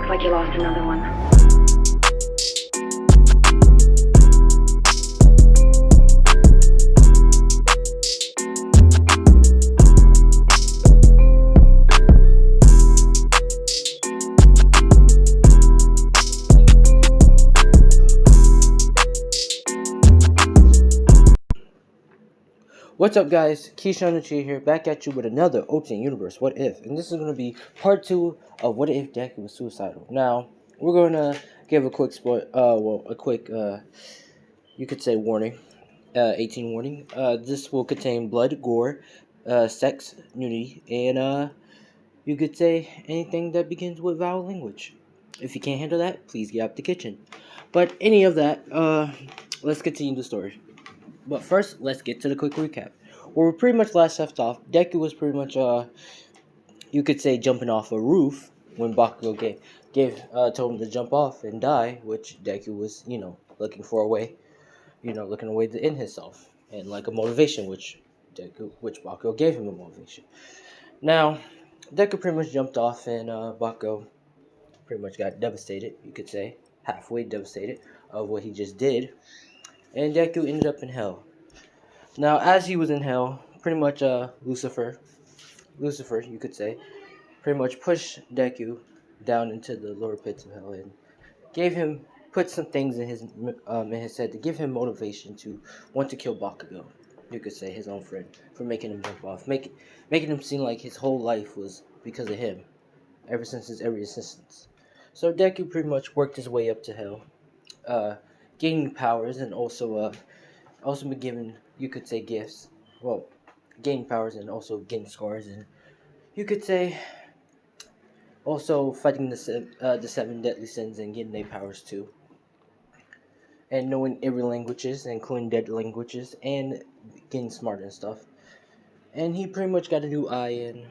like you lost another one. What's up, guys? Keyshawn the Cheer here, back at you with another alternate universe. What if? And this is going to be part 2 of What If Deku was suicidal. Now, we're going to give a quick you could say warning, 18 warning. This will contain blood, gore, sex, nudity, and you could say anything that begins with vowel language. If you can't handle that, please get out the kitchen. But any of that, let's continue the story. But first, let's get to the quick recap. Where we pretty much last left off, Deku was pretty much, you could say, jumping off a roof when Bakugo told him to jump off and die, which Deku was, looking for a way, looking a way to end himself, and like a motivation, which Bakugo gave him a motivation. Now, Deku pretty much jumped off, and Bakugo pretty much got devastated, you could say, halfway devastated of what he just did, and Deku ended up in hell. Now, as he was in hell, pretty much Lucifer, you could say, pretty much pushed Deku down into the lower pits of hell and put some things in his head to give him motivation to want to kill Bakugo. You could say his own friend, for making him jump off, making him seem like his whole life was because of him, ever since his every existence. So Deku pretty much worked his way up to hell, gaining powers and also been given, you could say, gifts. Well, gaining powers and also getting scars, and you could say also fighting the seven deadly sins and getting their powers too, and knowing every languages, including dead languages, and getting smart and stuff. And he pretty much got a new eye, and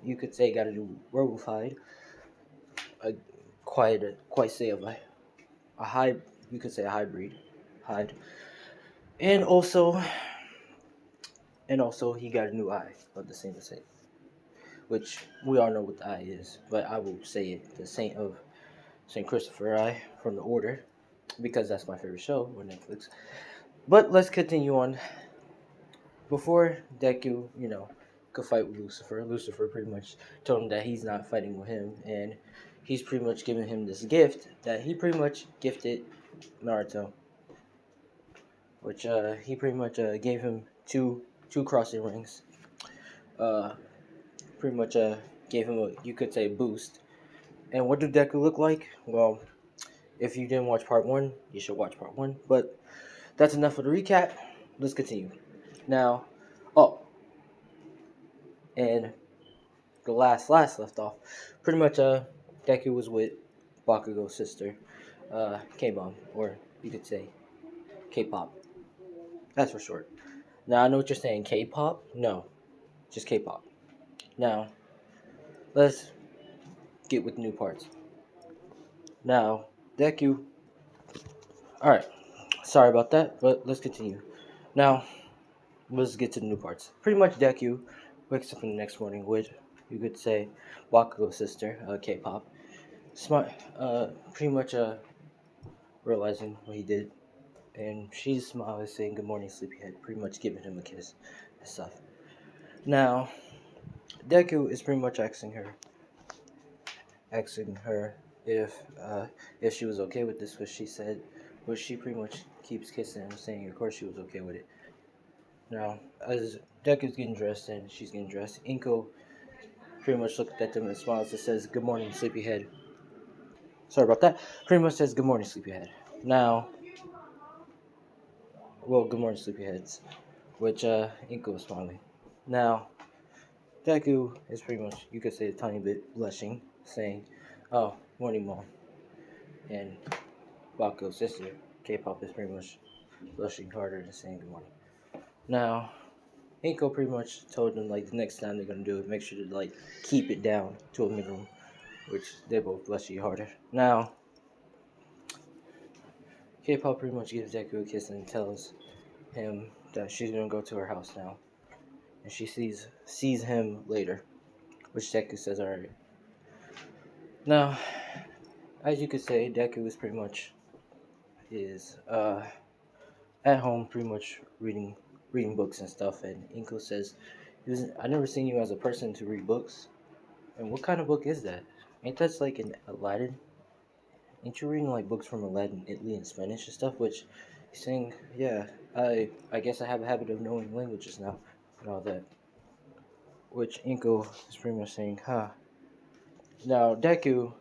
you could say got a new werewolf hide, quite say a high, you could say a hybrid hide, and also he got a new eye of the same, which we all know what the eye is, but I will say it, the Saint of Saint Christopher eye from the Order, because that's my favorite show on Netflix. But let's continue on. Before Deku, could fight with Lucifer pretty much told him that he's not fighting with him, and he's pretty much giving him this gift that he pretty much gifted Naruto, which he pretty much gave him two crossing rings. Pretty much gave him a, you could say, boost. And what did Deku look like? Well, if you didn't watch part 1, you should watch part 1. But that's enough for the recap. Let's continue. Now, and the last left off, pretty much Deku was with Bakugo's sister, K-Bomb, or you could say K-Pop. That's for short. Now, I know what you're saying, K-Pop? No, just K-Pop. Now, let's get with new parts. Now, Deku. Alright, sorry about that, but let's continue. Now, let's get to the new parts. Pretty much Deku wakes up in the next morning with, you could say, Bakugo's sister, K-Pop. Smart, pretty much realizing what he did. And she's smiling, saying, "Good morning, sleepyhead," pretty much giving him a kiss and stuff. Now, Deku is pretty much asking her if she was okay with this, which she pretty much keeps kissing him, saying of course she was okay with it. Now, as Deku's getting dressed and she's getting dressed, Inko pretty much looked at them and smiles and says, "Good morning, sleepyhead." Sorry about that. Pretty much says, "Good morning, sleepyhead." Now, well, good morning, sleepyheads, which Inko was smiling. Now, Deku is pretty much, you could say, a tiny bit blushing, saying, "Oh, morning, mom." And Bakugo's sister, K-Pop, is pretty much blushing harder and saying good morning. Now, Inko pretty much told them, like, the next time they're gonna do it, make sure to, like, keep it down to a minimum, which they both blush harder. Now, K-Pop pretty much gives Deku a kiss and tells him that she's gonna go to her house now, and she sees him later, which Deku says alright. Now, as you could say, Deku is pretty much is at home, pretty much reading books and stuff. And Inko says, "I never seen you as a person to read books. And what kind of book is that? Ain't that like in Aladdin? Ain't you reading like books from Aladdin, Italy, and Spanish and stuff?" Which he's saying, "Yeah, I guess I have a habit of knowing languages now and all that." Which Inko is pretty much saying, "Huh." Now Deku,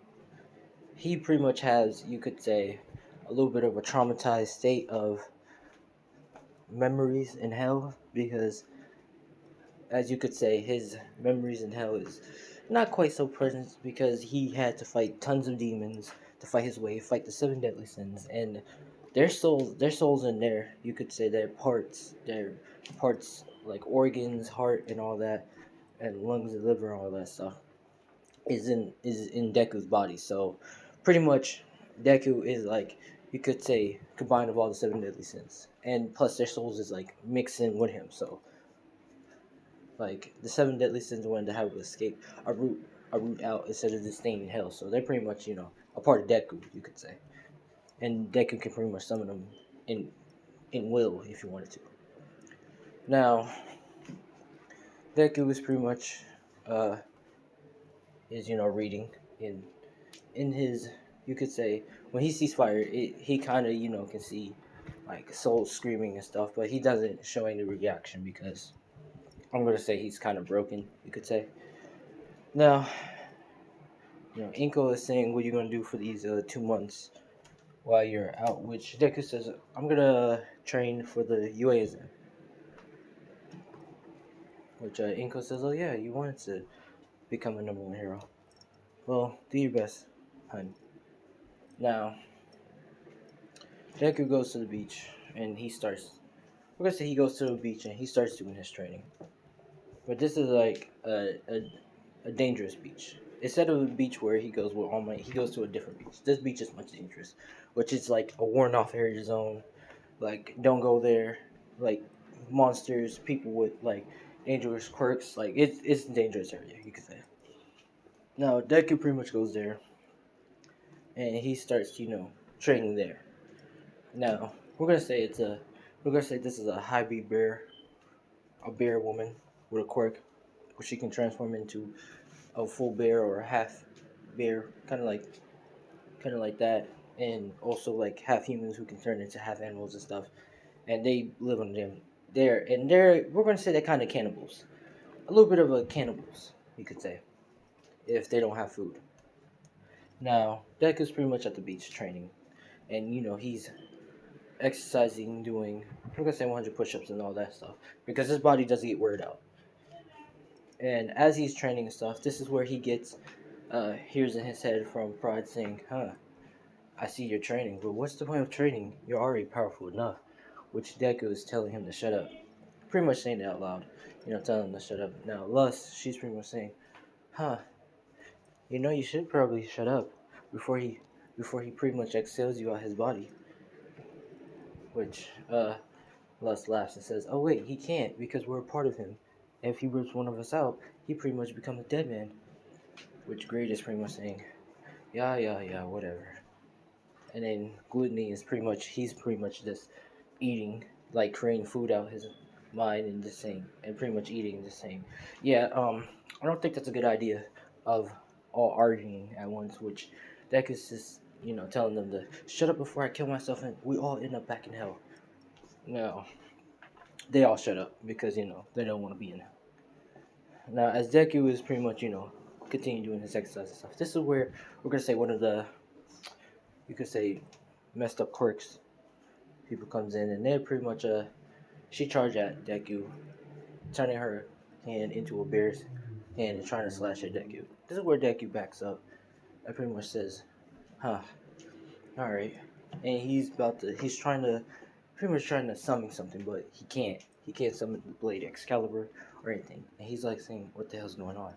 he pretty much has, you could say, a little bit of a traumatized state of memories in hell because, as you could say, his memories in hell is not quite so present because he had to fight tons of demons to fight his way, fight the seven deadly sins, and their souls in there, you could say their parts like organs, heart, and all that, and lungs and liver and all that stuff is in Deku's body. So pretty much Deku is like, you could say, combined of all the seven deadly sins, and plus their souls is like mixed in with him. So like the seven deadly sins wanted to have to escape a route out instead of just staying in hell. So they're pretty much a part of Deku, you could say, and Deku can pretty much summon them in in will if you wanted to. Now Deku is pretty much uh is reading in his, you could say, when he sees fire, he kind of can see like soul screaming and stuff, but he doesn't show any reaction because I'm gonna say he's kind of broken, you could say. Now Inko is saying, what are you gonna do for these 2 months while you're out? Which Deku says, I'm gonna train for the UA exam. Which Inko says, oh yeah, you wanted to become a number one hero. Well, do your best, hun. Now Deku goes to the beach and he starts. We're gonna say he goes to the beach and he starts doing his training. But this is like a dangerous beach. Instead of a beach where he goes with all my, he goes to a different beach. This beach is much dangerous, which is like a worn off area zone. Like don't go there. Like monsters, people with like dangerous quirks. Like it's a dangerous area, you could say. Now Deku pretty much goes there and he starts training there. Now we're gonna say this is a high beat bear, a bear woman with a quirk, where she can transform into a full bear or a half bear, kind of like that, and also like half humans who can turn into half animals and stuff. And they live on them there, and we're gonna say they're kind of cannibals, a little bit of a cannibals, you could say, if they don't have food. Now Deku's pretty much at the beach training, and he's exercising, doing, we're gonna say 100 push-ups and all that stuff because his body doesn't get weird out. And as he's training and stuff, this is where he gets hears in his head from Pride saying, "Huh, I see you're training, but what's the point of training? You're already powerful enough." Which Deku is telling him to shut up. Pretty much saying it out loud, telling him to shut up. Now Lust, she's pretty much saying, "Huh, you should probably shut up before he pretty much exhales you out his body." Which Lust laughs and says, "Oh wait, he can't because we're a part of him. If he rips one of us out, he pretty much becomes a dead man." Which Greed is pretty much saying, "Yeah, yeah, yeah, whatever." And then Gluttony is he's pretty much just eating, like creating food out his mind and just saying, and pretty much eating the same. Yeah, I don't think that's a good idea of all arguing at once, which Deck is just, telling them to shut up before I kill myself and we all end up back in hell. No, they all shut up because, they don't want to be in hell. Now, as Deku is pretty much, continue doing his exercise and stuff, this is where we're going to say one of the, you could say, messed up quirks people comes in and they're pretty much she charged at Deku, turning her hand into a bear's hand and trying to slash at Deku. This is where Deku backs up and pretty much says, "Huh, all right." And he's pretty much trying to summon something, but he can't. He can't summon the blade Excalibur or anything. And he's like saying, "What the hell's going on?"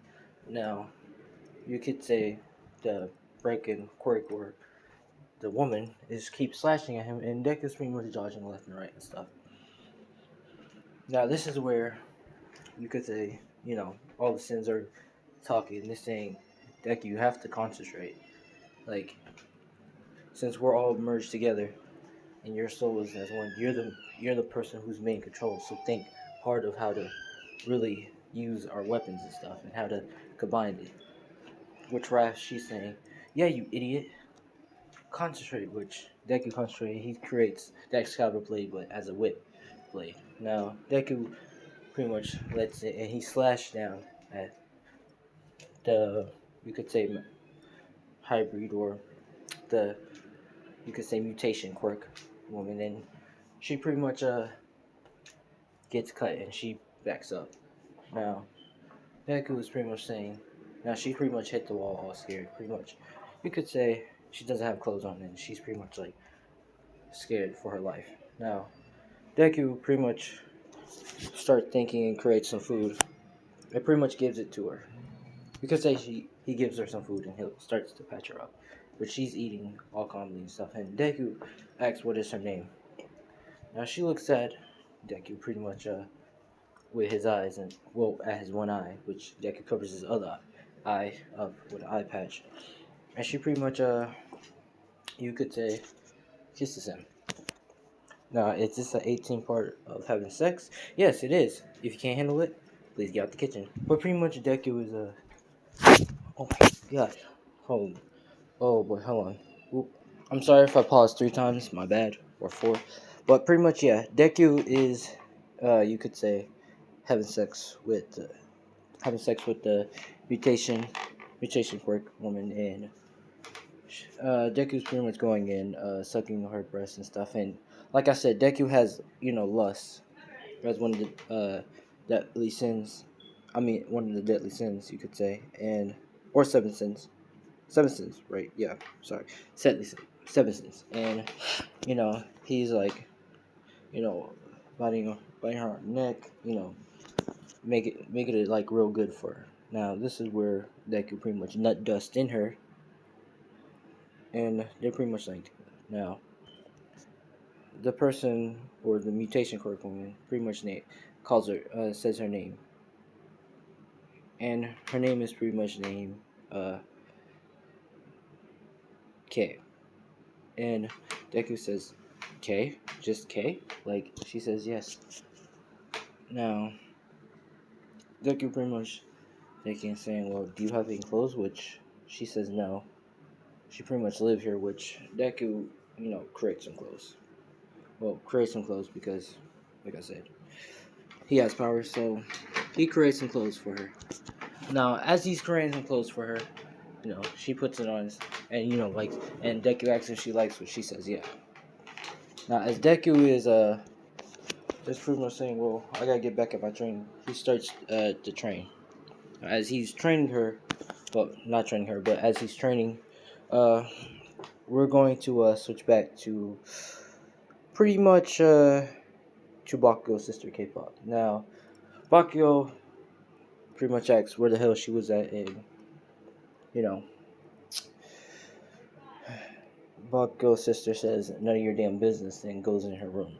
Now, you could say the breaking quirk or the woman is keep slashing at him, and Deku's pretty much dodging left and right and stuff. Now, this is where you could say, all the sins are talking. They're saying, Deku, you have to concentrate. Like, since we're all merged together and your soul is as one, you're the person who's main control. So think hard of how to really use our weapons and stuff and how to combine it. Which Raph, she's saying, yeah, you idiot. Concentrate, which Deku concentrated. He creates the Excalibur blade, but as a whip blade. Now Deku pretty much lets it, and he slashed down at the, you could say, hybrid, or the, you could say, mutation quirk woman, and she pretty much gets cut and she backs up. Now Deku is pretty much saying, now she pretty much hit the wall all scared. Pretty much, you could say she doesn't have clothes on and she's pretty much like scared for her life. Now Deku pretty much start thinking and creates some food. It pretty much gives it to her. You could say he gives her some food and he starts to patch her up. But she's eating all calmly and stuff. And Deku asks what is her name. Now she looks at Deku pretty much with his eyes, and well, at his one eye, which Deku covers his other eye up with an eye patch. And she pretty much you could say kisses him. Now, is this an 18 part of having sex? Yes, it is. If you can't handle it, please get out the kitchen. But pretty much Deku is oh my god. Hold. Oh boy, hold on. Oop. I'm sorry if I paused 3 times. My bad, or 4. But pretty much, yeah. Deku is, you could say, having sex with, the mutation quirk woman, and Deku's pretty much going in, sucking her breasts and stuff. And like I said, Deku has, lust. That's one of the deadly sins. I mean, one of the deadly sins, you could say, and or 7 sins. 7 sins, right? Yeah, sorry, 7 sins. And he's like, biting her neck, making it like real good for her. Now this is where Deku pretty much nut dust in her, and they're pretty much like, now the person or the mutation quirk woman pretty much calls her, says her name, and her name is pretty much named K. And Deku says, K? Just K? Like, she says yes. Now, Deku pretty much thinking, saying, well, do you have any clothes? Which she says no. She pretty much live here, which Deku, creates some clothes. Well, creates some clothes because, like I said, he has power, so he creates some clothes for her. Now, as he's creating some clothes for her, she puts it on, and and Deku asks if she likes what she says, yeah. Now, as Deku is just pretty much saying, well, I gotta get back at my training. He starts to train. As he's training her, well, not training her, but as he's training, we're going to switch back to pretty much to Bakugo's sister K-pop. Now, Bakugo pretty much asks where the hell she was at, and Bakugo's sister says none of your damn business, and goes in her room.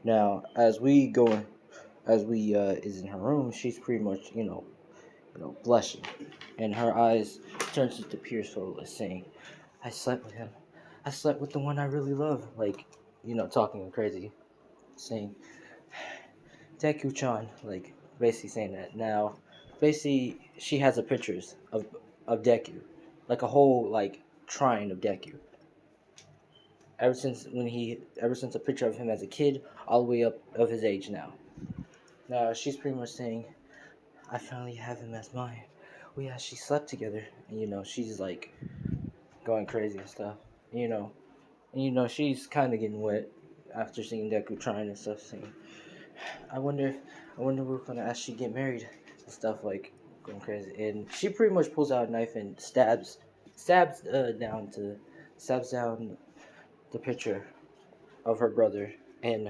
Now, as we is in her room, she's pretty much blushing, and her eyes turns into pure soulless, saying, "I slept with him. I slept with the one I really love." Like, talking crazy, saying, "Deku-chan," like basically saying that. Now, basically, she has a pictures of Deku, like a whole like shrine of Deku. Ever since a picture of him as a kid, all the way up of his age now. Now she's pretty much saying, I finally have him as mine. We actually slept together, and she's like going crazy and stuff. She's kind of getting wet after seeing Deku trying and stuff. Saying, I wonder if we're gonna actually get married and stuff, like going crazy. And she pretty much pulls out a knife and stabs down the picture of her brother and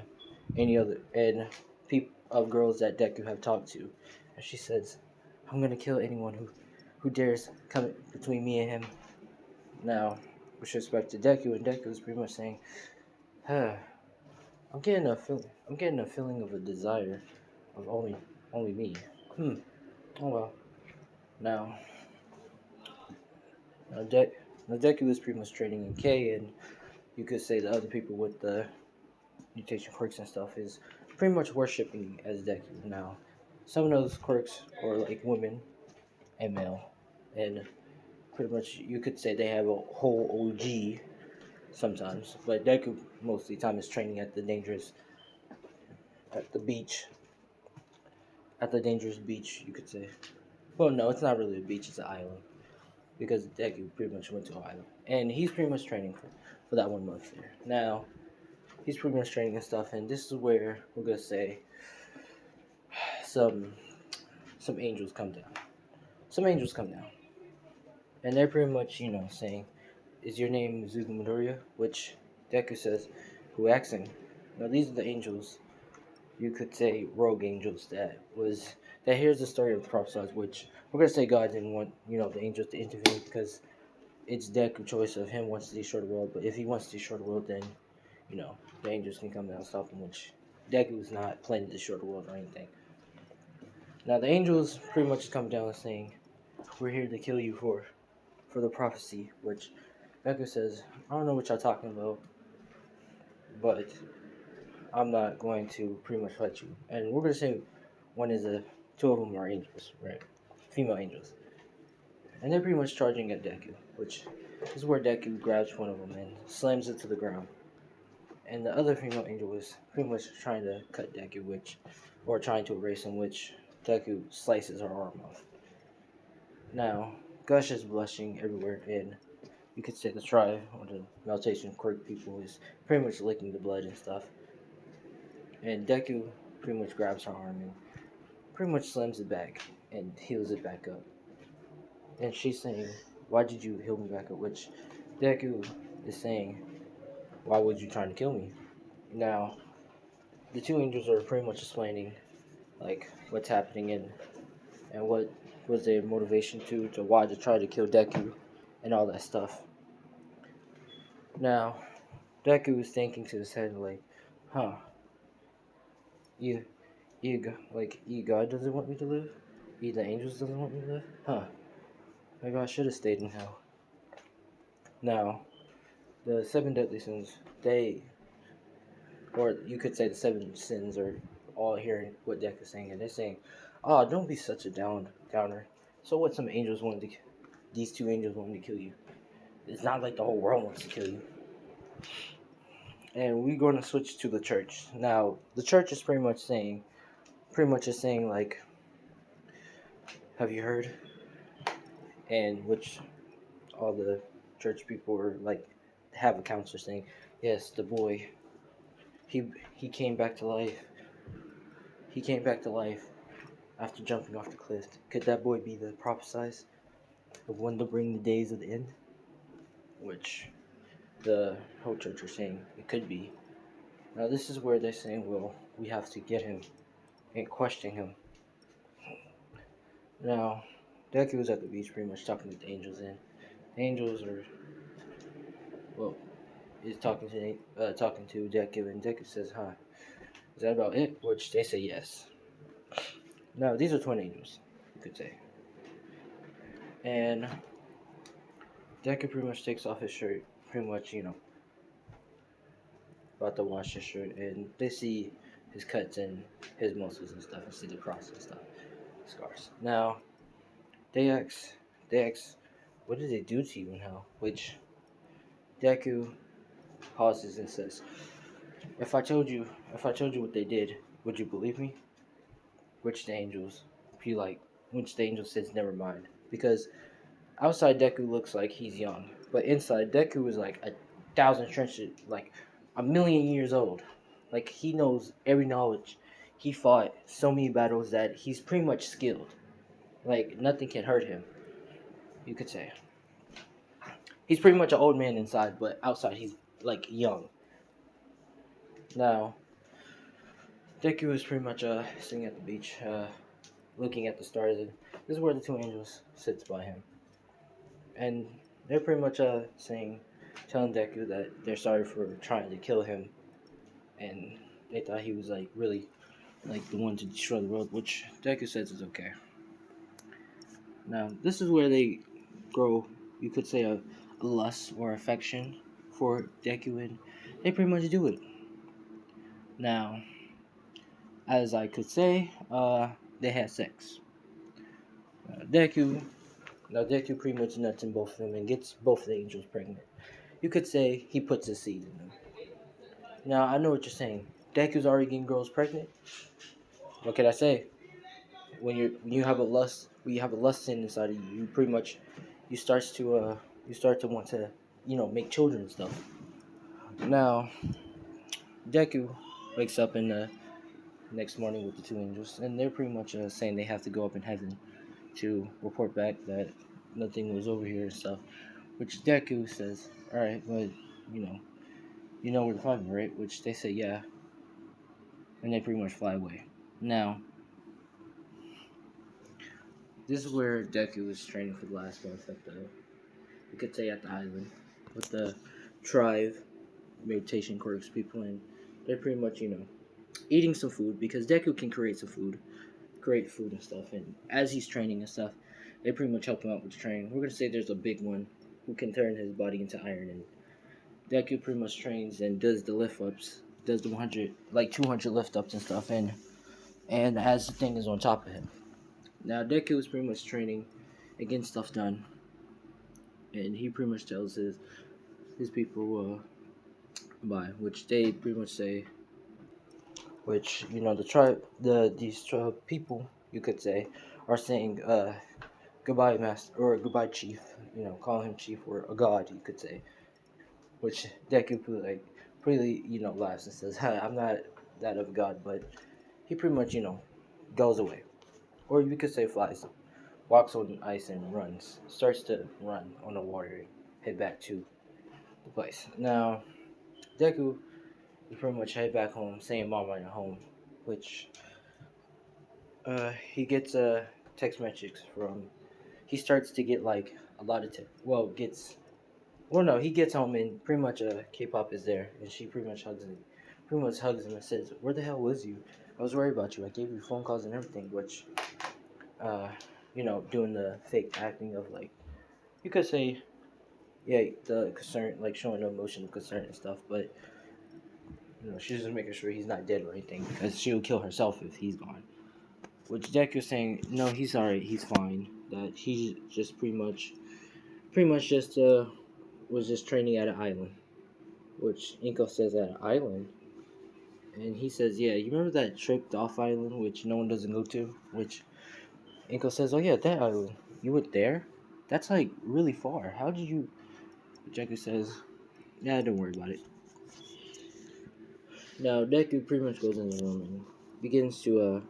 any other and people of girls that Deku have talked to. And she says, I'm gonna kill anyone who dares come between me and him. Now, with respect to Deku, and Deku is pretty much saying, I'm getting a feeling of a desire of only me. Oh well. Now, Now Deku is pretty much training in K, and you could say the other people with the mutation quirks and stuff is pretty much worshipping as Deku. Now, some of those quirks are like women and male, and pretty much you could say they have a whole OG sometimes, but Deku most of the time is training at the beach, at the dangerous beach, you could say. Well, no, it's not really a beach; it's an island because Deku pretty much went to an island, and he's pretty much training for that 1 month there. Now, he's pretty much training and stuff, and this is where we're gonna say some some angels come down. Some angels come down, and they're pretty much saying, "Is your name Zugu Midoriya?" Which Deku says, "Who asks him?" Now these are the angels. You could say rogue angels that here's the story of the prophesied, which we're gonna say God didn't want the angels to intervene because it's Deku's choice of him wants to destroy the world. But if he wants to destroy the world, then the angels can come down and stop him. Which Deku's not planning to destroy the world or anything. Now the angels pretty much come down saying, "We're here to kill you for the prophecy." Which Deku says, "I don't know what y'all talking about, but I'm not going to pretty much fight you." And we're gonna say two of them are angels, right? Female angels, and they're pretty much charging at Deku, which is where Deku grabs one of them and slams it to the ground. And the other female angel is pretty much trying to cut Deku, or trying to erase him, which Deku slices her arm off. Now, Gush is blushing everywhere, and you could say the tribe or the Meltation Quirk people is pretty much licking the blood and stuff. And Deku pretty much grabs her arm and pretty much slams it back and heals it back up. And she's saying, "Why did you heal me back up?" Which Deku is saying, "Why would you try to kill me?" Now, the two angels are pretty much explaining like what's happening and what was their motivation to why to try to kill Deku and all that stuff. Now, Deku is thinking to his head like, "Huh, you, God doesn't want me to live? The angels doesn't want me to live? Huh, maybe I should have stayed in hell." Now, the seven deadly sins, or you could say the seven sins are all hearing what Deku is saying, and they're saying, "Oh, don't be such a downer. So what? These two angels wanted to kill you. It's not like the whole world wants to kill you." And we're going to switch to the church. Now, the church is pretty much is saying like, "Have you heard?" And which all the church people are like, have a counselor saying, "Yes, the boy, he came back to life. He came back to life after jumping off the cliff. Could that boy be the prophesied of one to bring the days of the end?" Which the whole church are saying it could be. Now this is where they're saying, "Well, we have to get him and question him." Now, Deku was at the beach pretty much talking to the angels, and the angels are, well, is talking to Deku, and Deku says, "Huh, is that about it?" Which they say yes. Now, these are twin angels, you could say. And Deku pretty much takes off his shirt, pretty much, about to wash his shirt, and they see his cuts and his muscles and stuff, and see the cross and stuff, scars. Now, they ask, "What did they do to you and how?" Which Deku pauses and says, if I told you what they did, would you believe me?" Which the angels, which the angel says, "Never mind," because outside Deku looks like he's young, but inside Deku is like 1,000 trenches, like 1,000,000 years old. Like he knows every knowledge. He fought so many battles that he's pretty much skilled. Like nothing can hurt him. You could say he's pretty much an old man inside, but outside he's like young. Now Deku is pretty much sitting at the beach, looking at the stars, and this is where the two angels sits by him, and they're pretty much telling Deku that they're sorry for trying to kill him, and they thought he was like really like the one to destroy the world, which Deku says is okay. Now this is where they grow, you could say, a lust or affection for Deku, and they pretty much do it. Now, as I could say, they had sex. Deku, now Deku pretty much nuts in both of them and gets both of the angels pregnant. You could say he puts his seed in them. Now I know what you're saying. Deku's already getting girls pregnant. What can I say? When you have a lust sin inside of you, you pretty much you start to want to make children and stuff. Now Deku wakes up in the next morning with the two angels, and they're pretty much saying they have to go up in heaven to report back that nothing was over here and stuff. Which Deku says, "All right, but you know, you know where to find me, right?" Which they say, "Yeah," and they pretty much fly away. Now, this is where Deku was training for the last month at the, you could say, at the island with the tribe meditation quirks people, and they're pretty much eating some food because Deku can create some food, create food and stuff, and as he's training and stuff, they pretty much help him out with the training. We're gonna say there's a big one who can turn his body into iron, and Deku pretty much trains and does the lift ups, does the 200 lift ups and stuff, and as the thing is on top of him. Now Deku is pretty much training and getting stuff done, and he pretty much tells his people bye, which they pretty much say, which the tribe, these tribe people, you could say, are saying goodbye master or goodbye chief, call him chief or a god, you could say, which Deku pretty laughs and says, "Hi, I'm not that of a god," but he pretty much goes away, or you could say flies, walks on ice and runs, starts to run on the water, head back to the place. Now Deku, we pretty much head back home, saying Mama at home, which he gets text messages from. He starts to get like a lot of gets. Well, no, he gets home and pretty much K-pop is there, and she pretty much hugs him and says, "Where the hell was you? I was worried about you. I gave you phone calls and everything," which, doing the fake acting of like, you could say, yeah, the concern, like showing emotional concern and stuff, but she's just making sure he's not dead or anything because she'll kill herself if he's gone. Which Deku's saying, no, he's alright, he's fine. That he's just pretty much just was just training at an island. Which Inko says at an island, and he says, yeah, you remember that tricked off island which no one doesn't go to? Which Inko says, oh yeah, that island. You went there? That's like really far. How did you? Deku says, yeah, don't worry about it. Now Deku pretty much goes in the room and begins to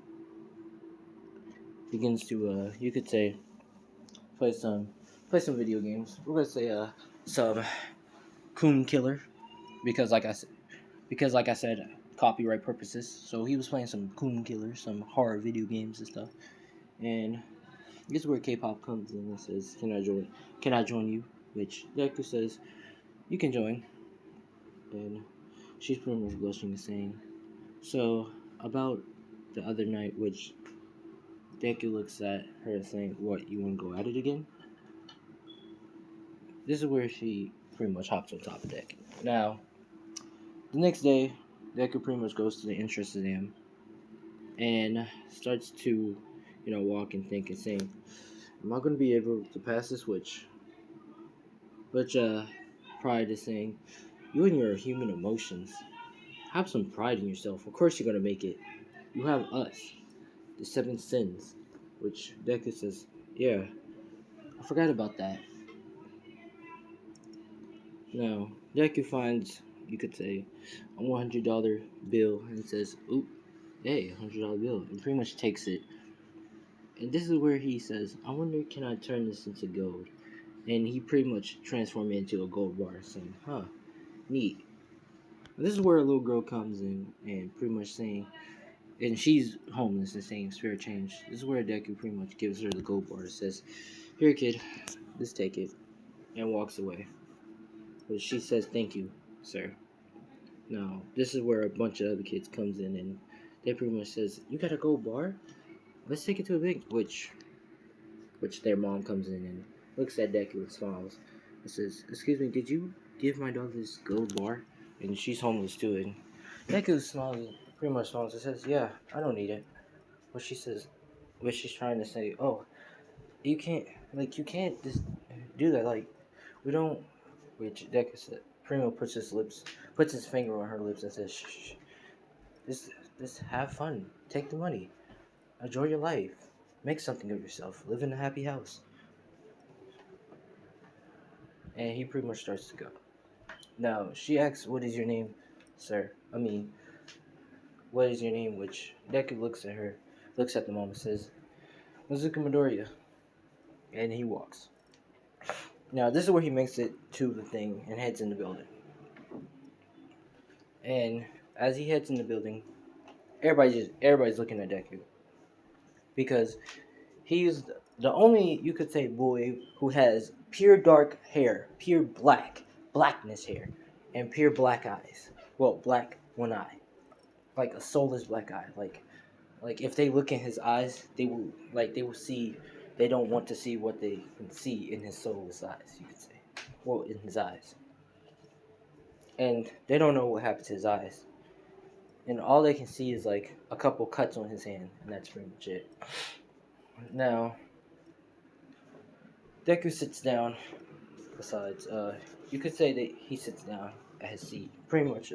you could say play some video games. We're gonna say some Coon Killer because like I said, copyright purposes. So he was playing some Coon Killer, some horror video games and stuff. And this is where K-pop comes in and says, Can I join you?" Which Deku says, "You can join." And she's pretty much blushing and saying, "So about the other night," which Deku looks at her saying, "What, you want to go at it again?" This is where she pretty much hops on top of Deku. Now, the next day, Deku pretty much goes to the entrance exam and starts to, walk and think and saying, "Am I going to be able to pass this?" Which Pride is saying, "You and your human emotions, have some pride in yourself. Of course you're going to make it. You have us, the seven sins." Which Deku says, "Yeah, I forgot about that." Now, Deku finds, you could say, a $100 bill and says, "Oop, hey, $100 bill," and pretty much takes it. And this is where he says, "I wonder, can I turn this into gold?" And he pretty much transforms it into a gold bar, saying, "Huh, neat." And this is where a little girl comes in and pretty much saying, and she's homeless and saying, "Spare change." This is where Deku pretty much gives her the gold bar and says, "Here, kid, just take it," and walks away. But she says, "Thank you, sir." Now, this is where a bunch of other kids comes in and they pretty much says, "You got a gold bar? Let's take it to a bank." Which their mom comes in and looks at Deku and smiles. It says, "Excuse me, did you give my dog this gold bar?" And she's homeless too. And Deku smiles, pretty much smiles, and says, "Yeah, I don't need it." What she says, what she's trying to say, "Oh, you can't, like, you can't just do that. Like, we don't." Which Deku said. Primo puts his finger on her lips and says, "Shh, shh, just have fun. Take the money. Enjoy your life. Make something of yourself. Live in a happy house." And he pretty much starts to go. Now, she asks, "What is your name, sir? I mean, what is your name?" Which Deku looks at the mom and says, "Mizuki Midoriya." And he walks. Now, this is where he makes it to the thing and heads in the building. And as he heads in the building, everybody's looking at Deku because he's the only, you could say, boy who has pure dark hair, pure blackness hair, and pure black eyes. Well, black one eye, like a soulless black eye. Like if they look in his eyes, they will see. They don't want to see what they can see in his soulless eyes. You could say, well, in his eyes, and they don't know what happened to his eyes, and all they can see is like a couple cuts on his hand, and that's pretty much it. Now, Deku sits down. Besides, you could say that he sits down at his seat, pretty much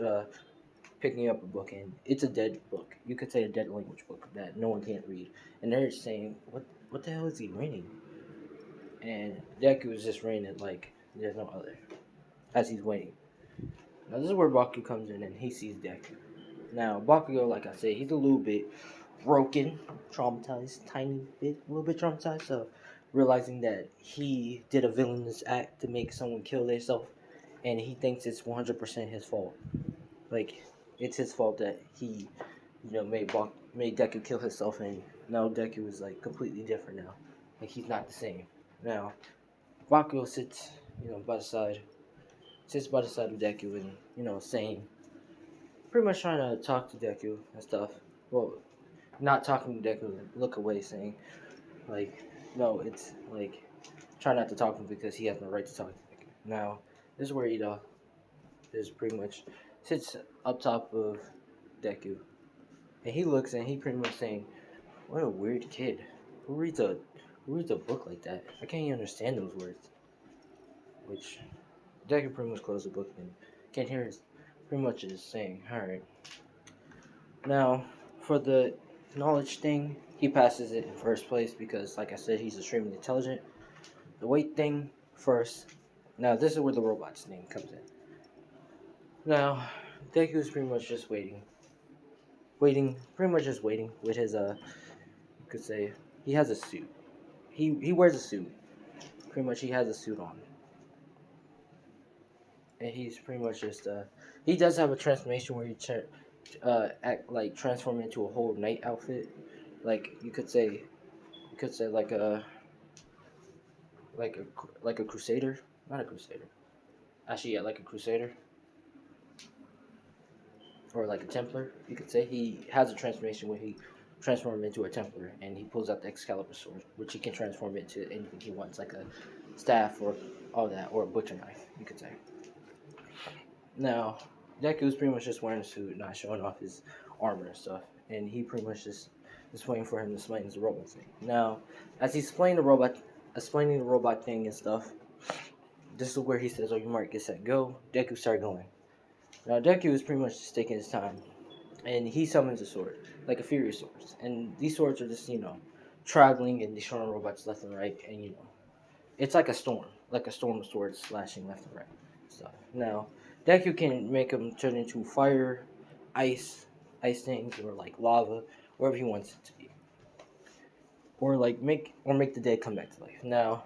picking up a book, and it's a dead book. You could say a dead language book that no one can't read, and they're saying, "What the hell is he reading?" And Deku is just reading it like there's no other, as he's waiting. Now this is where Baku comes in, and he sees Deku. Now Bakugo, like I said, he's a little bit broken, traumatized, a little bit traumatized. So realizing that he did a villainous act to make someone kill themselves, and he thinks it's 100% his fault. Like it's his fault that he, made Deku kill himself, and now Deku is like completely different now. Like he's not the same. Now Bakugo sits by the side of Deku, and saying, pretty much trying to talk to Deku and stuff. Well, not talking to Deku, look away, saying like, no, it's like try not to talk to him because he has no right to talk to Deku. Now, this is where Ida is pretty much sits up top of Deku, and he looks and he pretty much saying, "What a weird kid. Who reads a who reads a book like that? I can't even understand those words." Which Deku pretty much closed the book and can't hear his pretty much is saying, "All right." Now, for the knowledge thing, he passes it in first place because, like I said, he's extremely intelligent. The weight thing first. Now, this is where the robot's thing comes in. Now, Deku's pretty much just pretty much just waiting with his you could say he has a suit. He wears a suit. Pretty much, he has a suit on, and he's pretty much just he does have a transformation where he act like transform into a whole knight outfit. Like you could say like a crusader, not a crusader. Actually, yeah, like a crusader or like a Templar. You could say he has a transformation where he transforms into a Templar and he pulls out the Excalibur sword, which he can transform into anything he wants, like a staff or all that, or a butcher knife. You could say. Now, Deku's pretty much just wearing a suit, not showing off his armor and stuff, and he pretty much just waiting for him to explain the robot thing. Now, as he's explaining the robot thing and stuff, this is where he says, "Oh, you mark, get set, go." Deku start going. Now Deku is pretty much just taking his time, and he summons a sword, like a Furious sword, and these swords are just traveling and destroying robots left and right, and it's like a storm of swords slashing left and right, stuff. Now Deku can make them turn into fire, ice things, or like lava, wherever he wants it to be, or make the dead come back to life. Now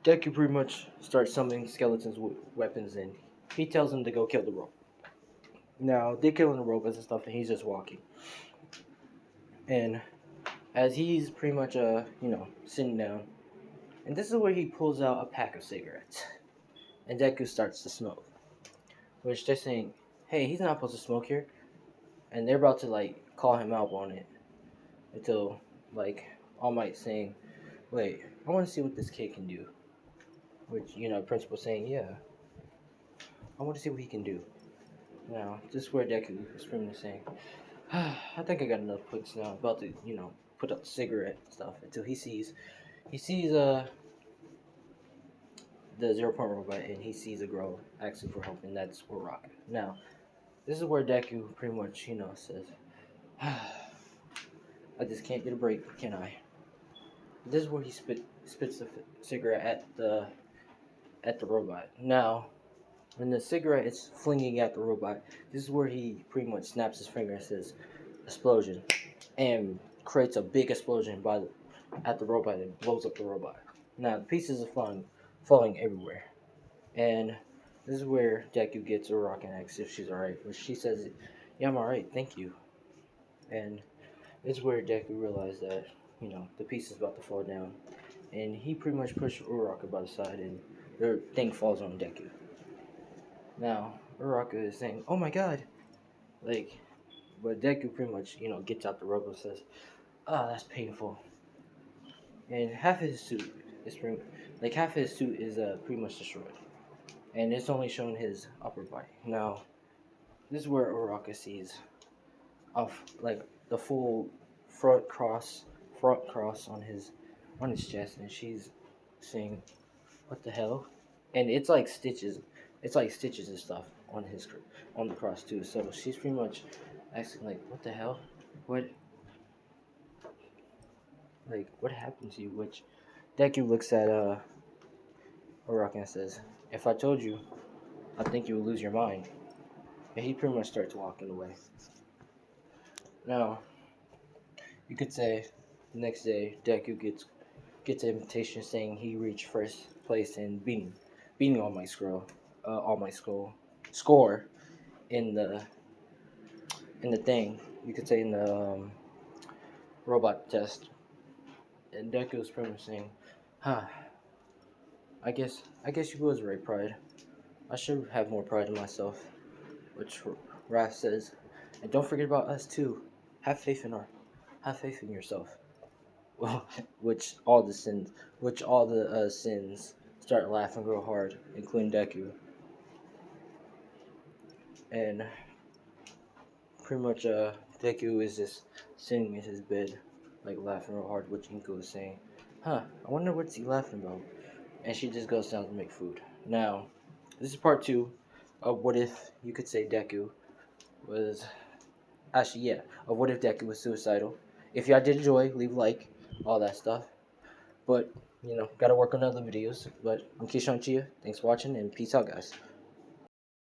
Deku pretty much starts summoning skeletons with weapons, and he tells them to go kill the robot. Now they're killing the robots and stuff, and he's just walking. And as he's pretty much sitting down, and this is where he pulls out a pack of cigarettes, and Deku starts to smoke, which they're saying, "Hey, he's not supposed to smoke here," and they're about to like call him out on it until like All Might saying, "Wait, I want to see what this kid can do." which, principal saying, yeah, I want to see what he can do. Now, this is where Deku is pretty much saying, I think I got enough points now. About to, put up the cigarette and stuff until he sees the 0 Point robot, and he sees a girl asking for help, and that's Uraka. Now, this is where Deku pretty much, says, I just can't get a break, can I? This is where he spits the cigarette at the robot. Now, when the cigarette is flinging at the robot, this is where he pretty much snaps his finger and says, explosion, and creates a big explosion at the robot and blows up the robot. Now, the pieces are falling everywhere. And this is where Deku gets a rock and asks if she's alright. But she says, yeah, I'm alright, thank you. And this is where Deku realized that, the piece is about to fall down. And he pretty much pushed Uraka by the side, and the thing falls on Deku. Now, Uraka is saying, oh my god. Like, but Deku pretty much, gets out the rubber and says, that's painful. And half of his suit is pretty much destroyed. And it's only showing his upper body. Now, this is where Uraka sees off like the full front cross on his chest, and she's saying, "What the hell?" And it's like stitches and stuff on the cross too. So she's pretty much asking like, "What the hell? What what happened to you?" Which Deku looks at Uraka and says, "If I told you, I think you would lose your mind." And he pretty much starts walking away. Now, you could say the next day Deku gets an invitation saying he reached first place in beating all my score in the thing. You could say in the robot test. And Deku was pretty much saying, "Huh, I guess you was right, Pride. I should have more pride in myself." Which Raph says, and don't forget about us too. Have faith in yourself. Well, which all the sins start laughing real hard, including Deku, and pretty much Deku is just sitting in his bed, like laughing real hard, which Inko is saying, "Huh, I wonder what's he laughing about." And she just goes down to make food. Now, this is part 2 of what if you could say Deku was actually, yeah, of what if Deku was suicidal. If y'all did enjoy, leave a like, all that stuff. But, gotta work on other videos. But I'm Keyshawn Chia. Thanks for watching, and peace out, guys.